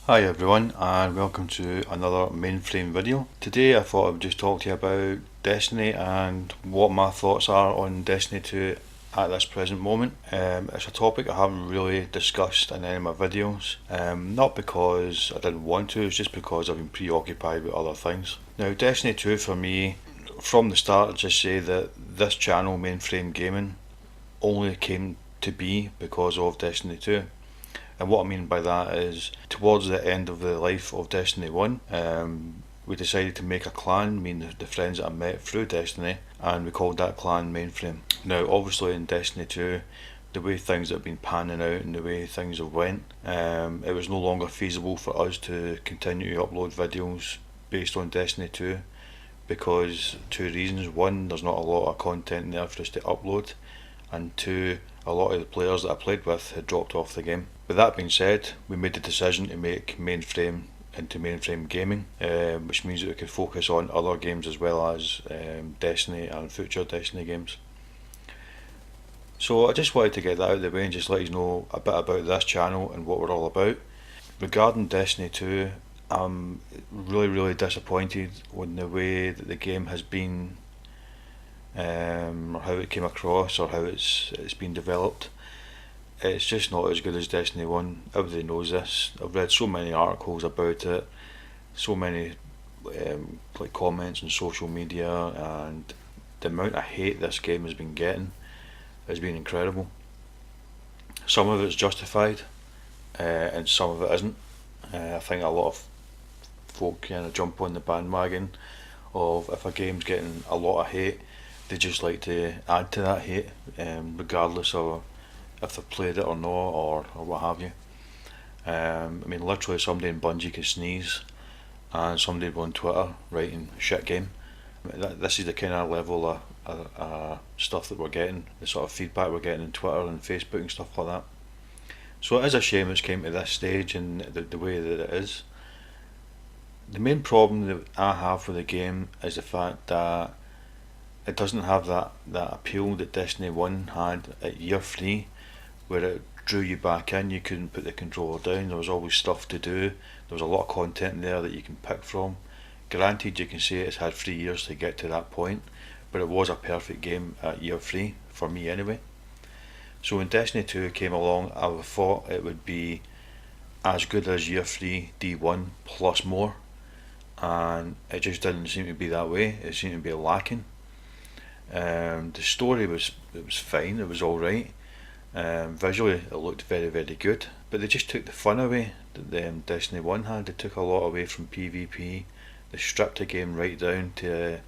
Hi everyone and welcome to another mainframe video. Today I thought I would just talk to you about Destiny and what my thoughts are on Destiny 2 at this present moment. It's a topic I haven't really discussed in any of my videos, not because I didn't want to, it's just because I've been preoccupied with other things. Now Destiny 2 for me, from the start, I'd just say that this channel, Mainframe Gaming, only came to be because of Destiny 2. And what I mean by that is, towards the end of the life of Destiny 1, we decided to make a clan, me and the friends that I met through Destiny, and we called that clan Mainframe. Now, obviously in Destiny 2, the way things have been panning out and the way things have went, it was no longer feasible for us to continue to upload videos based on Destiny 2 because two reasons. One, there's not a lot of content there for us to upload, and two, a lot of the players that I played with had dropped off the game. With that being said, we made the decision to make Mainframe into Mainframe Gaming, which means that we could focus on other games as well as Destiny and future Destiny games. So I just wanted to get that out of the way and just let you know a bit about this channel and what we're all about. Regarding Destiny 2, I'm really disappointed in the way that the game has been, or how it came across, or how it's been developed. It's just not as good as Destiny 1. Everybody knows this. I've read so many articles about it, so many comments on social media, and the amount of hate this game has been getting has been incredible. Some of it's justified, and some of it isn't. I think a lot of folk kind of jump on the bandwagon of, if a game's getting a lot of hate, they just like to add to that hate, regardless of if they've played it or not, or what have you. I mean, literally somebody in Bungie could sneeze and somebody on Twitter writing shit game. I mean, this is the kind of level of stuff that we're getting, the sort of feedback we're getting on Twitter and Facebook and stuff like that. So it is a shame it's came to this stage and the way that it is. The main problem that I have with the game is the fact that it doesn't have that appeal that Destiny 1 had at year 3, where it drew you back in. You couldn't put the controller down, there was always stuff to do, there was a lot of content there that you can pick from. Granted, you can say it's had 3 years to get to that point, but it was a perfect game at year 3, for me anyway. So when Destiny 2 came along, I thought it would be as good as year 3 D1 plus more, and it just didn't seem to be that way. It seemed to be lacking. The story was fine, it was alright. Visually it looked very good, but they just took the fun away that Destiny 1 had. They took a lot away from PvP. They stripped the game right down to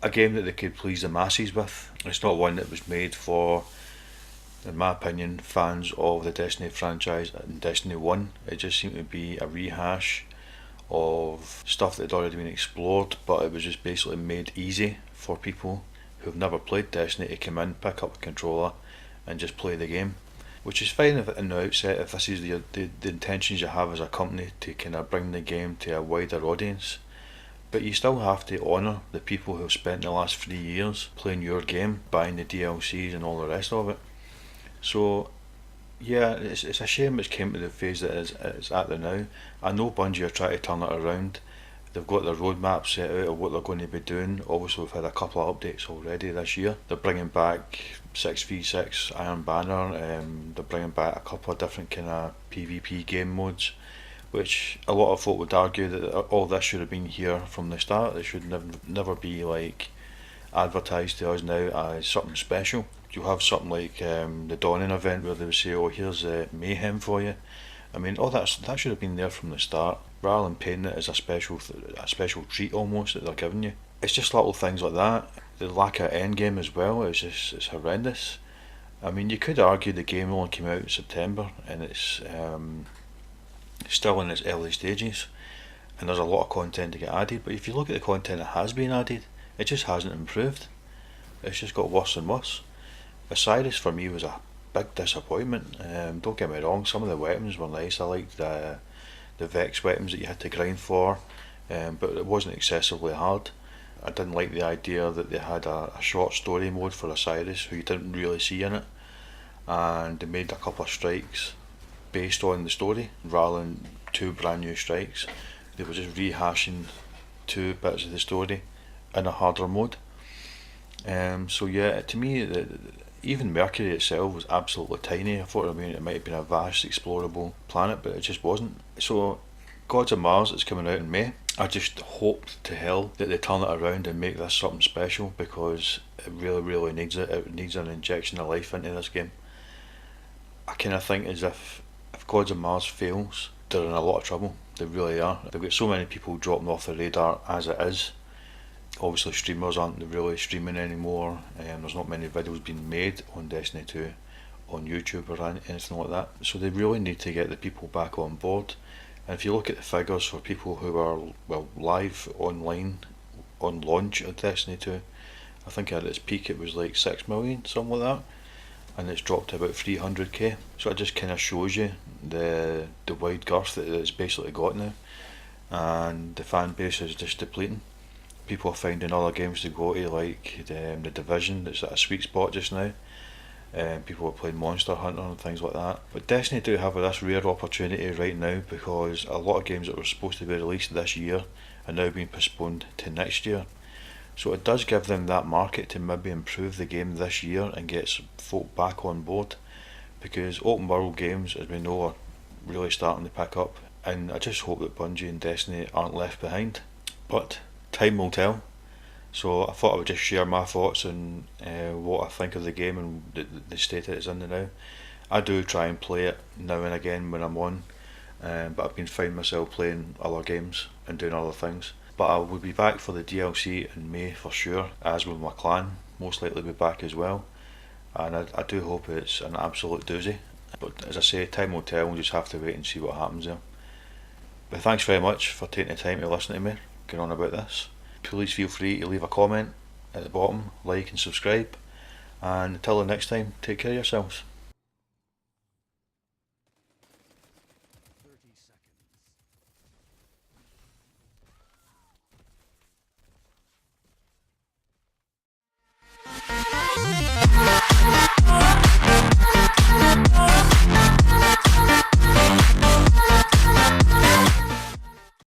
a game that they could please the masses with. It's not one that was made for, in my opinion, fans of the Destiny franchise and Destiny 1. It just seemed to be a rehash of stuff that had already been explored, but it was just basically made easy for people who've never played Destiny to come in, pick up a controller and just play the game, which is fine if in the outset, if this is the intentions you have as a company to kind of bring the game to a wider audience. But you still have to honour the people who've spent the last 3 years playing your game, buying the DLCs and all the rest of it. So yeah, it's a shame it's came to the phase that it's at the now. I know Bungie are trying to turn it around. They've got their roadmap set out of what they're going to be doing. Obviously we've had a couple of updates already this year. They're bringing back 6v6 Iron Banner, they're bringing back a couple of different kind of PvP game modes, which a lot of folk would argue that all this should have been here from the start. It should never be like advertised to us now as something special. You'll have something like the Dawning event where they would say, oh, here's Mayhem for you. I mean, that should have been there from the start, rather than painting it as a special treat almost that they're giving you. It's just little things like that. The lack of endgame as well, it's horrendous. I mean, you could argue the game only came out in September and it's still in its early stages, and there's a lot of content to get added, but if you look at the content that has been added, it just hasn't improved. It's just got worse and worse. Osiris for me was a big disappointment. Don't get me wrong, some of the weapons were nice. I liked the Vex weapons that you had to grind for, but it wasn't excessively hard. I didn't like the idea that they had a short story mode for Osiris who you didn't really see in it, and they made a couple of strikes based on the story rather than two brand new strikes. They were just rehashing two bits of the story in a harder mode. So yeah, to me, even Mercury itself was absolutely tiny. I thought it might have been a vast, explorable planet, but it just wasn't. So, Gods of Mars is coming out in May. I just hope to hell that they turn it around and make this something special, because it really, really needs it. It needs an injection of life into this game. I kind of think as if Gods of Mars fails, they're in a lot of trouble. They really are. They've got so many people dropping off the radar as it is. Obviously, streamers aren't really streaming anymore. There's not many videos being made on Destiny 2 on YouTube or anything like that. So they really need to get the people back on board. And if you look at the figures for people who are live online on launch of Destiny 2, I think at its peak it was like 6 million, something like that, and it's dropped to about 300k. So it just kind of shows you the wide girth that it's basically got now, and the fan base is just depleting. People are finding other games to go to, like the Division, that's at a sweet spot just now. People are playing Monster Hunter and things like that. But Destiny do have this rare opportunity right now, because a lot of games that were supposed to be released this year are now being postponed to next year. So it does give them that market to maybe improve the game this year and get folk back on board, because open world games, as we know, are really starting to pick up, and I just hope that Bungie and Destiny aren't left behind. But time will tell. So I thought I would just share my thoughts on what I think of the game and the state it is in now. I do try and play it now and again when I'm on, but I've been finding myself playing other games and doing other things. But I will be back for the DLC in May for sure, as will my clan most likely be back as well. And I do hope it's an absolute doozy. But as I say, time will tell, we'll just have to wait and see what happens there. But thanks very much for taking the time to listen to me going on about this. Please feel free to leave a comment at the bottom, like and subscribe, and until the next time, take care of yourselves.